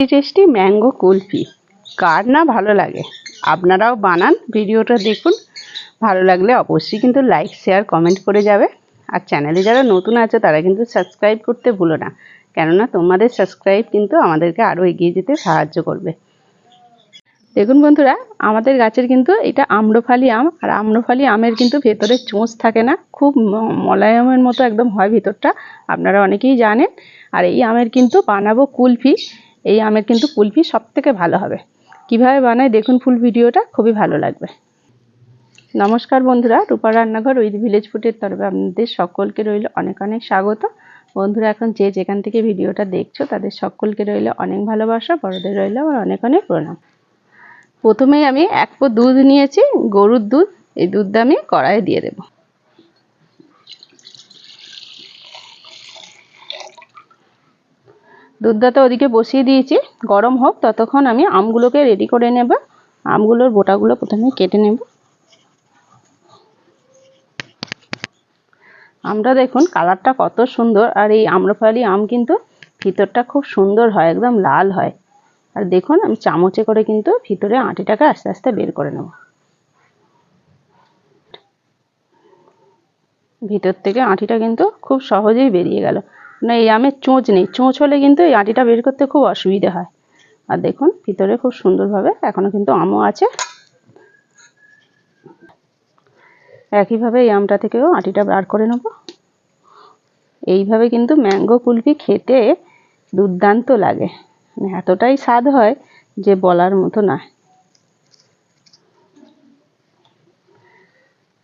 Tasty mango kulfi কার না ভালো লাগে। আপনারাও বানান, ভিডিওটা দেখুন, ভালো লাগলে অবশ্যই কিন্তু লাইক শেয়ার কমেন্ট করে যাবে। আর চ্যানেলে যারা নতুন আছে তারা কিন্তু সাবস্ক্রাইব করতে ভুলো না, কেননা তোমাদের সাবস্ক্রাইব কিন্তু আমাদেরকে আরও এগিয়ে যেতে সাহায্য করবে। দেখুন বন্ধুরা, আমাদের গাছের কিন্তু এটা আম্রফালি আম, আর আম্রফালি আমের কিন্তু ভেতরে চোঁচ থাকে না, খুব মলায়মের মতো একদম হয় ভিতরটা, আপনারা অনেকেই জানেন। আর এই আমের কিন্তু বানাবো কুলফি। এই আমের কিন্তু কুলফি সবথেকে ভালো হবে। কিভাবে বানায় দেখুন ফুল ভিডিওটা, খুবই ভালো লাগবে। নমস্কার বন্ধুরা, রূপার রান্নাঘর উইথ ভিলেজ ফুডের তরফে আপনাদের সকলকে রইল অনেক অনেক স্বাগত। বন্ধুরা, এখন যে যেখান থেকে ভিডিওটা দেখছো তাদের সকলকে রইল অনেক ভালোবাসা, বড়দের রইল আমার অনেক অনেক প্রণাম। প্রথমেই আমি 1 পো দুধ নিয়েছি, গরুর দুধ। এই দুধটা আমি কড়াইয়ে দিয়ে দেব। দুধটা তো ওদিকে বসিয়ে দিয়েছি, গরম হোক ততক্ষণ আমি আমগুলোকে রেডি করে নেব। আমগুলোর বোটাগুলো প্রথমে কেটে নেব। আমটা দেখুন কালারটা কত সুন্দর, আর এই আম্রফালি আম কিন্তু ভিতরটা খুব সুন্দর হয়, একদম লাল হয়। আর দেখুন আমি চামচে করে কিন্তু ভিতরে আটিটাকে আস্তে আস্তে বের করে নেব। ভিতর থেকে আটিটা কিন্তু খুব সহজেই বেরিয়ে গেল, না এই আমের চোঁচ নেই। চোঁচ হলে কিন্তু এই আটিটা বের করতে খুব অসুবিধা হয়। আর দেখুন ভিতরে খুব সুন্দরভাবে এখনো কিন্তু আমও আছে। একইভাবে এই আমটা থেকেও আটিটা বার করে নেব। এইভাবে কিন্তু ম্যাঙ্গো কুলফি খেতে দুর্দান্ত লাগে, মানে এতটাই স্বাদ হয় যে বলার মতো না।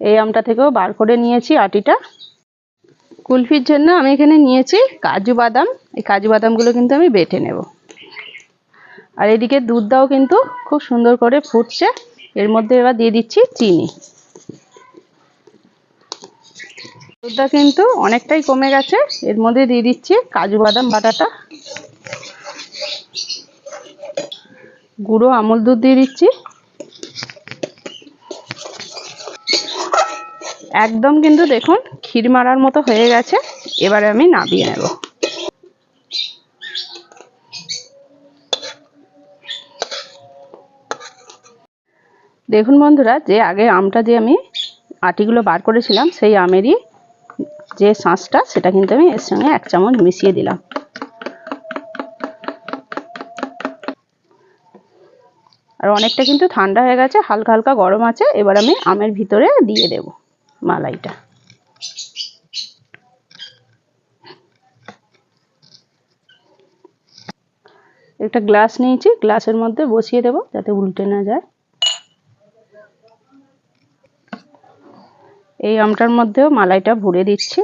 এই আমটা থেকেও বার করে নিয়েছি আটিটা। কুলফির জন্য আমি এখানে নিয়েছি কাজু বাদাম। এই কাজু বাদামগুলো কিন্তু আমি বেটে নেব। আর এদিকে দুধটাও কিন্তু খুব সুন্দর করে ফুটছে। এর মধ্যে এবার দিয়ে দিচ্ছি চিনি। দুধটা কিন্তু অনেকটাই কমে গেছে, এর মধ্যে দিয়ে দিচ্ছি কাজু বাদাম বাটাটা। গুঁড়ো আমুল দুধ দিয়ে দিচ্ছি। একদম কিন্তু দেখুন ক্ষীর মারার মতো হয়ে গেছে। এবারে আমি নামিয়ে নেব। দেখুন বন্ধুরা, যে আগে আমটা দিয়ে আমি আটিগুলো বার করেছিলাম, সেই আমেরই যে শাঁসটা সেটা কিন্তু আমি এর সঙ্গে 1 চামচ মিশিয়ে দিলাম। আর অনেকটা কিন্তু ঠান্ডা হয়ে গেছে, হালকা হালকা গরম আছে। এবার আমি আমের ভিতরে দিয়ে দেব মালাইটা। একটা গ্লাস নিয়েছি, গ্লাসের মধ্যে বসিয়ে দেব যাতে উল্টে না যায়। এই আমটার মধ্যেও মালাইটা ভরে দিচ্ছি।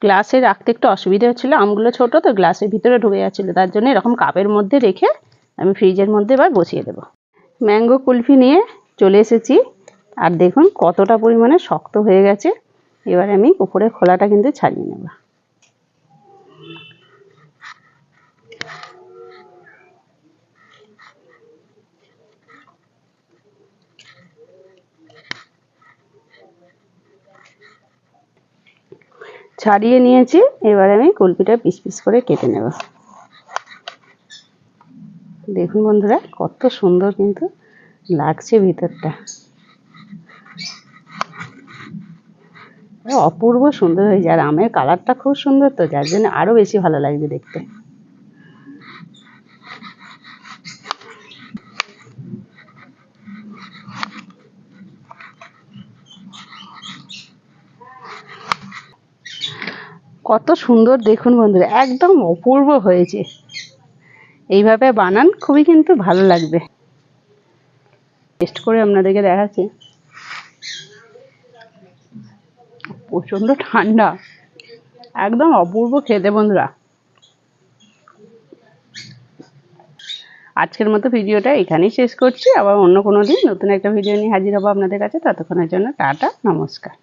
গ্লাসে রাখতে একটু অসুবিধা হচ্ছিল, আমগুলো ছোট তো গ্লাসের ভিতরে ঢুকে যাচ্ছিলো, তার জন্য এরকম কাপের মধ্যে রেখে আমি ফ্রিজের মধ্যে এবার বসিয়ে দেব। ম্যাঙ্গো কুলফি নিয়ে চলে এসেছি, আর দেখুন কতটা পরিমাণে শক্ত হয়ে গেছে। এবার আমি উপরে খোলাটা কিন্তু ছাড়িয়ে নেব। ছাড়িয়ে নিয়েছি, এবার আমি কুলফিটা পিস পিস করে কেটে নেব। দেখুন বন্ধুরা কত সুন্দর কিন্তু লাগছে ভিতরটা, অপূর্ব সুন্দর হয়ে যায়। আর আমের কালারটা খুব সুন্দর, তো যার জন্য আরো বেশি ভালো লাগছে দেখতে। কত সুন্দর দেখুন বন্ধুরা, একদম অপূর্ব হয়েছে। এইভাবে বানান, খুবই কিন্তু ভালো লাগবে। টেস্ট করে আপনাদেরকে দেখাচ্ছি। প্রচন্ড ঠান্ডা, একদম অপূর্ব খেতে বন্ধুরা। আজকের মতো ভিডিওটা এখানেই শেষ করছি। আবার অন্য কোনো দিন নতুন একটা ভিডিও নিয়ে হাজির হবো আপনাদের কাছে। ততক্ষণের জন্য টাটা, নমস্কার।